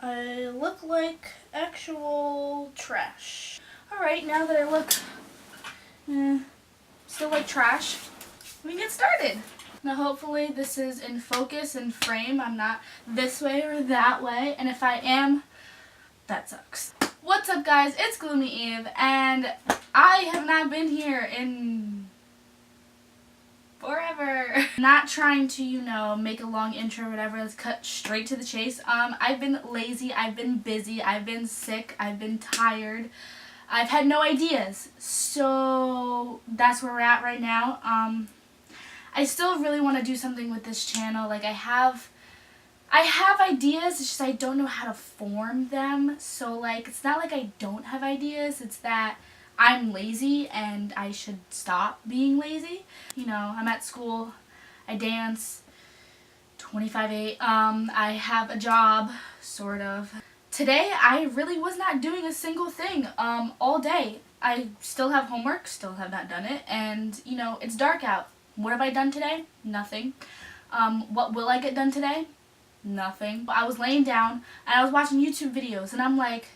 I look like actual trash. Alright, now that I look still like trash, we can get started. Now hopefully this is in focus and frame. I'm not this way or that way, and if I am, that sucks. What's up guys, it's Gloomy Eve, and I have not been here in forever. Not trying to, make a long intro or whatever. Let's cut straight to the chase. I've been lazy, I've been busy, I've been sick, I've been tired. I've had no ideas. So that's where we're at right now. I still really want to do something with this channel. Like I have ideas, it's just I don't know how to form them. So like it's not like I don't have ideas, it's that I'm lazy and I should stop being lazy. I'm at school, I dance 25/8, I have a job, sort of. Today I really was not doing a single thing all day. I still have homework, still have not done it, and it's dark out. What have I done today? Nothing. What will I get done today? Nothing. I was laying down and I was watching YouTube videos and I'm like,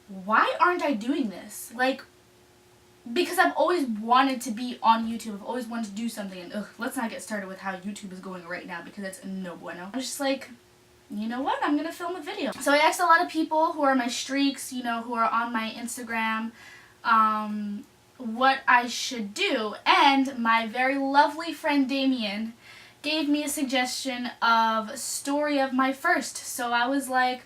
why aren't I doing this? Like, because I've always wanted to be on YouTube. I've always wanted to do something, and let's not get started with how YouTube is going right now because it's no bueno. I was just like, you know what? I'm gonna film a video. So I asked a lot of people who are my streaks, who are on my Instagram, what I should do, and my very lovely friend Damien gave me a suggestion of story of my first. So I was like,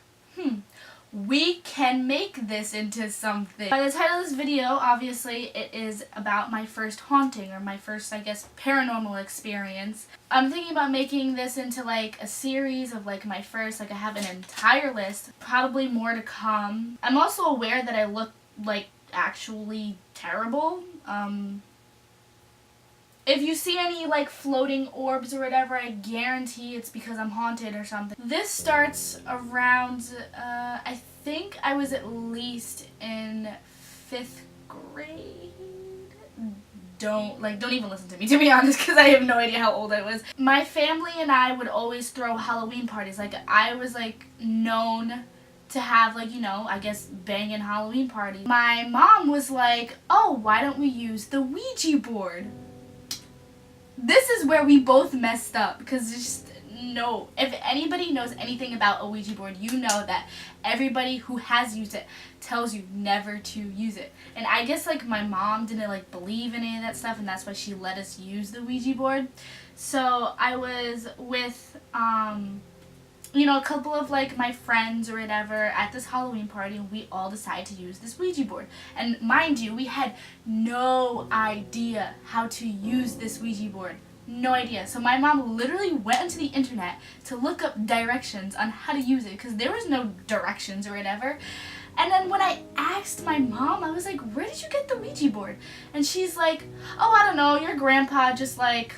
we can make this into something. By the title of this video, obviously, it is about my first haunting, or my first, I guess, paranormal experience. I'm thinking about making this into like a series of like my first, like I have an entire list, probably more to come. I'm also aware that I look like actually terrible. If you see any like floating orbs or whatever, I guarantee it's because I'm haunted or something. This starts around, I think I was at least in 5th grade. Don't even listen to me, to be honest, because I have no idea how old I was. My family and I would always throw Halloween parties. Like I was like known to have like, I guess banging Halloween parties. My mom was like, oh, why don't we use the Ouija board? This is where we both messed up, because just no. If anybody knows anything about a Ouija board, you know that everybody who has used it tells you never to use it. And I guess like my mom didn't like believe in any of that stuff, and that's why she let us use the Ouija board. So I was with a couple of like my friends or whatever at this Halloween party, and we all decided to use this Ouija board. And mind you, we had no idea how to use this Ouija board. No idea. So my mom literally went onto the internet to look up directions on how to use it, because there was no directions or whatever. And then when I asked my mom, I was like, where did you get the Ouija board? And she's like, oh, I don't know, your grandpa just like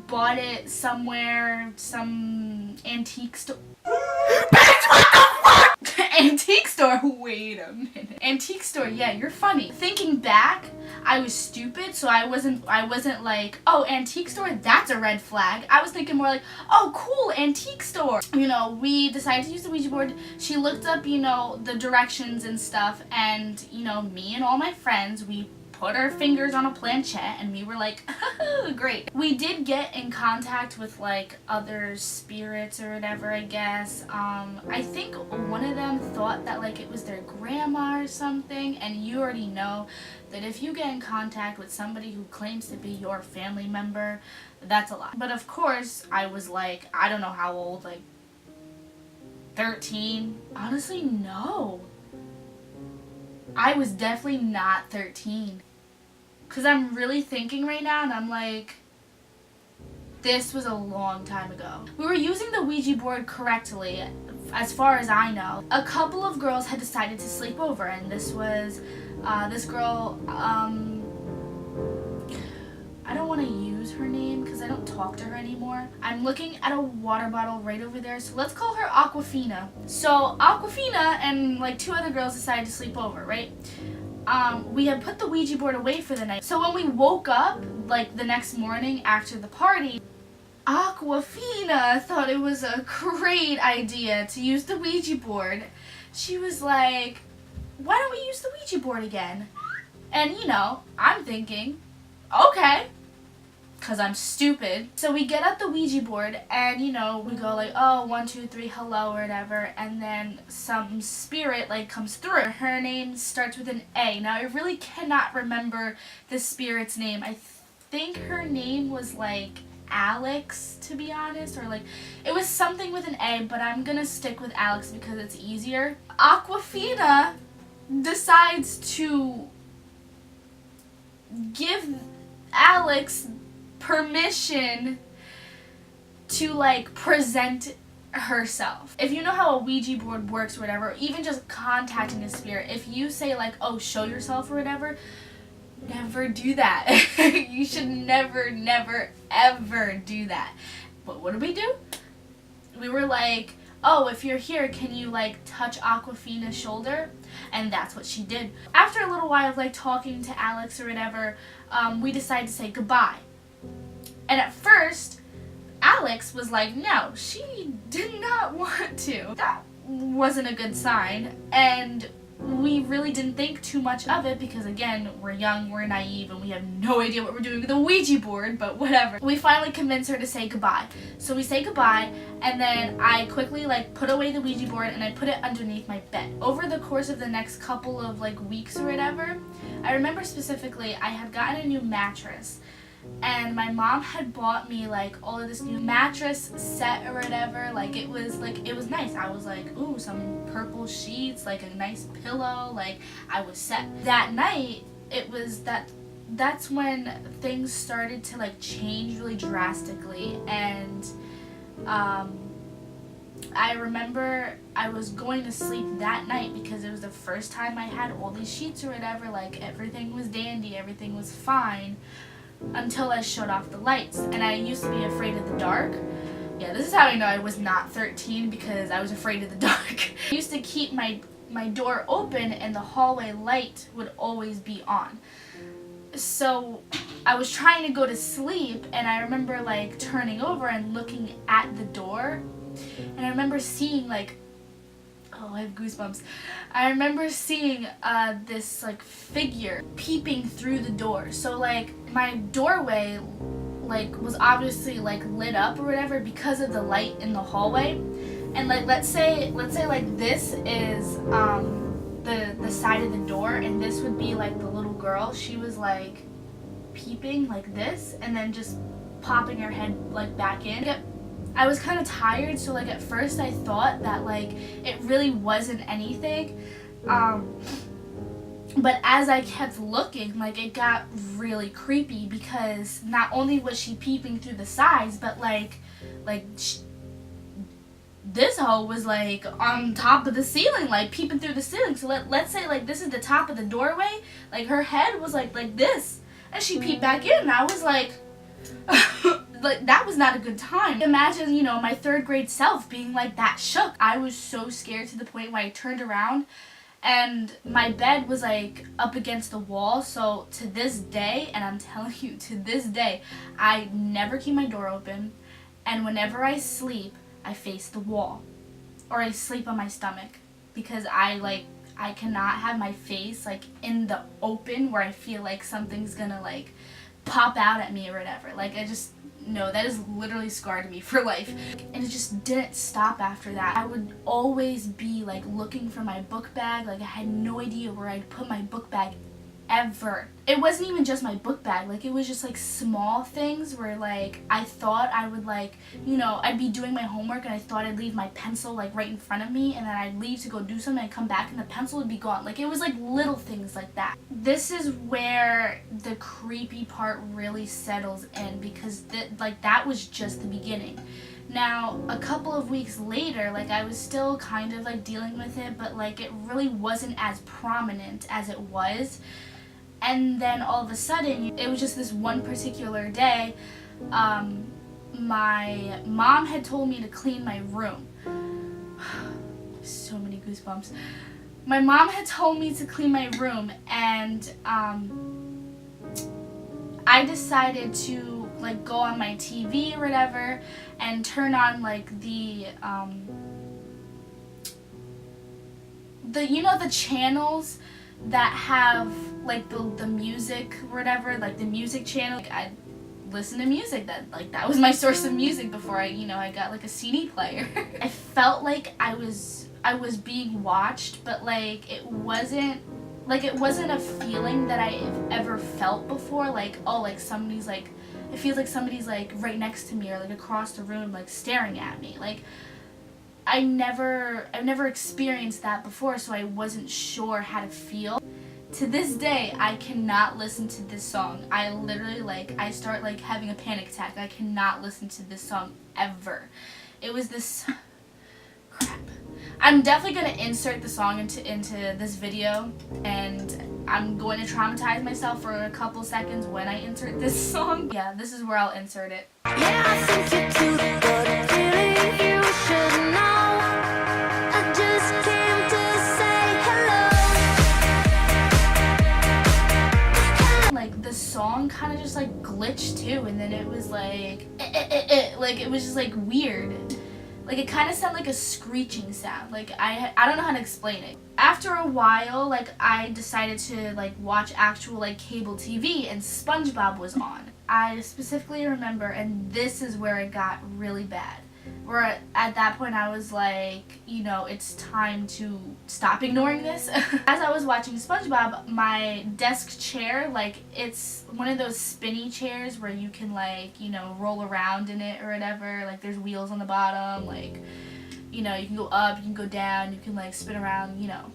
bought it somewhere, some antique store. Bitch, what the fuck? Antique store? Wait a minute. Antique store, yeah, you're funny. Thinking back, I was stupid, so I wasn't like, oh, antique store, that's a red flag. I was thinking more like, oh, cool, antique store. We decided to use the Ouija board. She looked up, the directions and stuff, and, me and all my friends, we put our fingers on a planchette and we were like, great. We did get in contact with like other spirits or whatever, I guess. I think one of them thought that like it was their grandma or something, and you already know that if you get in contact with somebody who claims to be your family member, that's a lot. But of course, I was like, I don't know how old, like 13? Honestly, no. I was definitely not 13. Because I'm really thinking right now, and I'm like, this was a long time ago. We were using the Ouija board correctly, as far as I know. A couple of girls had decided to sleep over, and this was, this girl, I don't want to use her name because I don't talk to her anymore. I'm looking at a water bottle right over there, so let's call her Aquafina. So Aquafina and like 2 other girls decided to sleep over, right? We had put the Ouija board away for the night. So when we woke up, like the next morning after the party, Aquafina thought it was a great idea to use the Ouija board. She was like, why don't we use the Ouija board again? And you know, I'm thinking, okay, because I'm stupid. So we get up the Ouija board and you know, we go like, oh, 1, 2, 3, hello or whatever, and then some spirit like comes through. Her name starts with an A. Now I really cannot remember the spirit's name. I think her name was like Alex, to be honest, or like it was something with an A, but I'm gonna stick with Alex because it's easier. Aquafina decides to give Alex permission to like present herself. If you know how a Ouija board works or whatever, even just contacting a spirit, if you say like, oh, show yourself or whatever, never do that. You should never, ever do that. But what do? We were like, oh, if you're here, can you like touch Aquafina's shoulder? And that's what she did. After a little while of like talking to Alex or whatever, we decided to say goodbye. And at first, Alex was like, no, she did not want to. That wasn't a good sign. And we really didn't think too much of it because, again, we're young, we're naive, and we have no idea what we're doing with the Ouija board, but whatever. We finally convinced her to say goodbye. So we say goodbye, and then I quickly, like, put away the Ouija board, and I put it underneath my bed. Over the course of the next couple of, like, weeks or whatever, I remember specifically I had gotten a new mattress. And my mom had bought me like all of this new mattress set or whatever. Like it was nice. I was like, ooh, some purple sheets, like a nice pillow, like I was set. That night, it was that's when things started to like change really drastically. And I remember I was going to sleep that night because it was the first time I had all these sheets or whatever. Like everything was dandy, everything was fine. Until I shut off the lights. And I used to be afraid of the dark. Yeah, this is how I know I was not 13, because I was afraid of the dark. I used to keep my door open and the hallway light would always be on. So I was trying to go to sleep and I remember like turning over and looking at the door. And I remember seeing like, oh, I have goosebumps. I remember seeing this like figure peeping through the door. So like my doorway like was obviously like lit up or whatever because of the light in the hallway. And like let's say like this is the side of the door, and this would be like the little girl. She was like peeping like this and then just popping her head like back in. I was kind of tired, so like at first I thought that like it really wasn't anything, but as I kept looking, like it got really creepy because not only was she peeping through the sides, but this hoe was like on top of the ceiling, like peeping through the ceiling. So let's say like this is the top of the doorway, like her head was like this, and she peeped back in, and I was like. Like that was not a good time. Imagine, you know, my 3rd grade self being like that shook. I was so scared to the point where I turned around and my bed was like up against the wall. So to this day, and I'm telling you, to this day, I never keep my door open. And whenever I sleep, I face the wall. Or I sleep on my stomach. Because I cannot have my face like in the open where I feel like something's gonna like pop out at me or whatever. Like no, that has literally scarred me for life. And it just didn't stop after that. I would always be like looking for my book bag. Like I had no idea where I'd put my book bag ever. It wasn't even just my book bag. Like it was just like small things where like I thought I would like, you know, I'd be doing my homework and I thought I'd leave my pencil like right in front of me, and then I'd leave to go do something and come back and the pencil would be gone. Like it was like little things like that. This is where the creepy part really settles in, because that was just the beginning. Now, a couple of weeks later, like I was still kind of like dealing with it, but like it really wasn't as prominent as it was. And then all of a sudden, it was just this one particular day, my mom had told me to clean my room. So many goosebumps. My mom had told me to clean my room, and I decided to like go on my TV or whatever and turn on like the you know, the channels that have like the music or whatever, like the music channel. Like, I'd listen to music. That was my source of music before I got like a CD player. I felt like I was being watched, but like it wasn't a feeling that I've ever felt before. Like, oh, like somebody's like, it feels like somebody's like right next to me or like across the room like staring at me. Like I've never experienced that before, so I wasn't sure how to feel. To this day, I cannot listen to this song. I literally I start like having a panic attack. I cannot listen to this song ever. It was this crap. I'm definitely going to insert the song into this video, and I'm going to traumatize myself for a couple seconds when I insert this song. Yeah, this is where I'll insert it. Yeah, I think you're too good, feeling you should know. I just came to say hello. Like the song kind of just like glitched too, and then it was like like it was just like weird. Like it kind of sounded like a screeching sound. Like I don't know how to explain it. After a while, like I decided to like watch actual like cable TV, and SpongeBob was on. I specifically remember, and this is where it got really bad. Where at that point I was like, you know, it's time to stop ignoring this. As I was watching SpongeBob, my desk chair, like it's one of those spinny chairs where you can like, you know, roll around in it or whatever. Like there's wheels on the bottom, like, you know, you can go up, you can go down, you can like spin around, you know.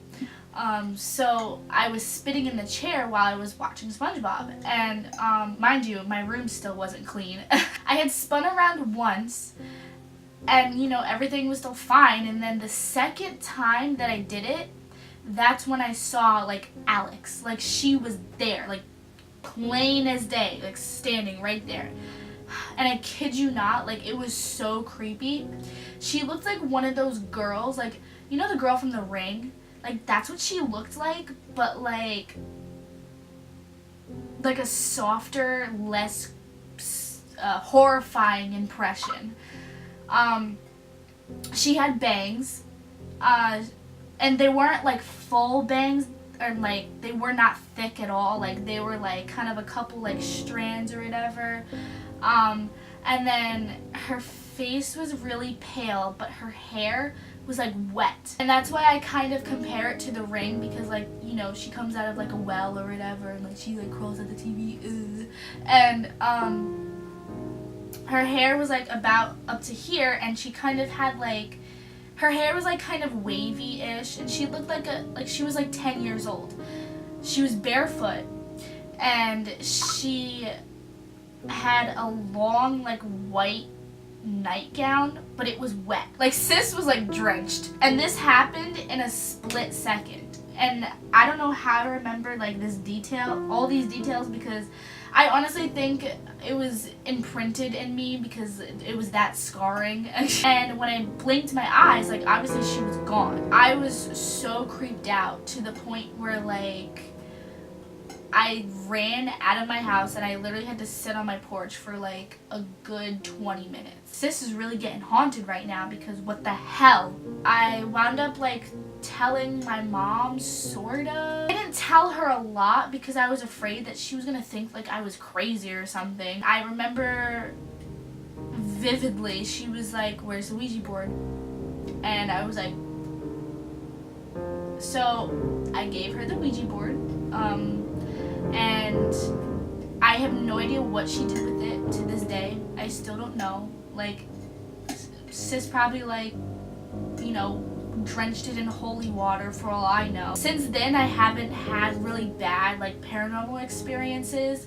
So I was spinning in the chair while I was watching SpongeBob, and mind you, my room still wasn't clean. I had spun around once, and you know, everything was still fine, and then the second time that I did it, that's when I saw like Alex. Like she was there, like plain as day, like standing right there. And I kid you not, like it was so creepy. She looked like one of those girls, like, you know the girl from The Ring? Like that's what she looked like, but like a softer, less horrifying impression. She had bangs, and they weren't like full bangs, or like they were not thick at all. Like they were like kind of a couple like strands or whatever. And then her face was really pale, but her hair was like wet. And that's why I kind of compare it to The Ring, because like, you know, she comes out of like a well or whatever, and like she like crawls at the TV. Ugh. And her hair was like about up to here, and she kind of had like, her hair was like kind of wavy-ish, and she looked like she was like 10 years old. She was barefoot, and she had a long like white nightgown, but it was wet. Like sis was like drenched, and this happened in a split second. And I don't know how to remember like this detail, all these details, because I honestly think it was imprinted in me because it was that scarring. And when I blinked my eyes, like obviously she was gone. I was so creeped out to the point where like I ran out of my house, and I literally had to sit on my porch for like a good 20 minutes. Sis is really getting haunted right now, because what the hell? I wound up like telling my mom, sorta. I didn't tell her a lot because I was afraid that she was gonna think like I was crazy or something. I remember vividly, she was like, where's the Ouija board? And I was like, so I gave her the Ouija board. And I have no idea what she did with it to this day. I still don't know. Like, sis probably like, you know, drenched it in holy water for all I know. Since then, I haven't had really bad like paranormal experiences,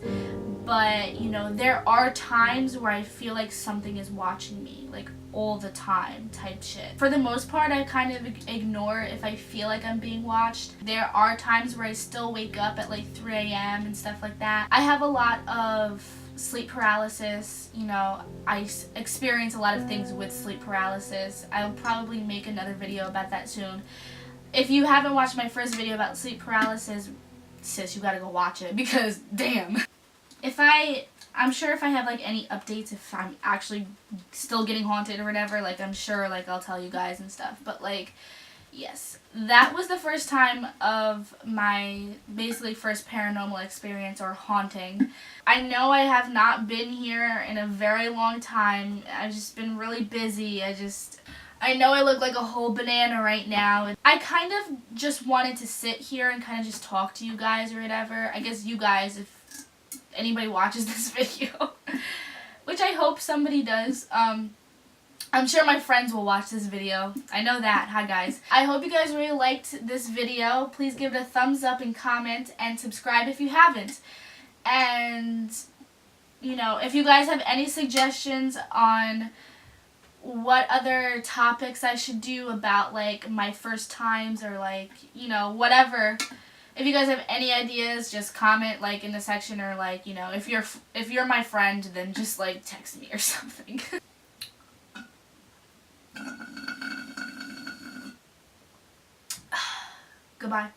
but you know, there are times where I feel like something is watching me, like all the time type shit. For the most part, I kind of ignore if I feel like I'm being watched. There are times where I still wake up at like 3 a.m. and stuff like that. I have a lot of sleep paralysis. You know, I experience a lot of things with sleep paralysis. I'll probably make another video about that soon. If you haven't watched my first video about sleep paralysis, sis, you gotta go watch it, because damn. I'm sure if I have like any updates, if I'm actually still getting haunted or whatever, like I'm sure like I'll tell you guys and stuff. But like, yes, that was the first time of my basically first paranormal experience or haunting. I know I have not been here in a very long time. I've just been really busy. I know I look like a whole banana right now. I kind of just wanted to sit here and kind of just talk to you guys or whatever. I guess you guys, if anybody watches this video, which I hope somebody does. I'm sure my friends will watch this video. I know that. Hi guys. I hope you guys really liked this video. Please give it a thumbs up and comment and subscribe if you haven't. And, you know, if you guys have any suggestions on what other topics I should do about like my first times or like, you know, whatever. If you guys have any ideas, just comment like in the section, or like, you know, if you're my friend, then just like text me or something. Goodbye.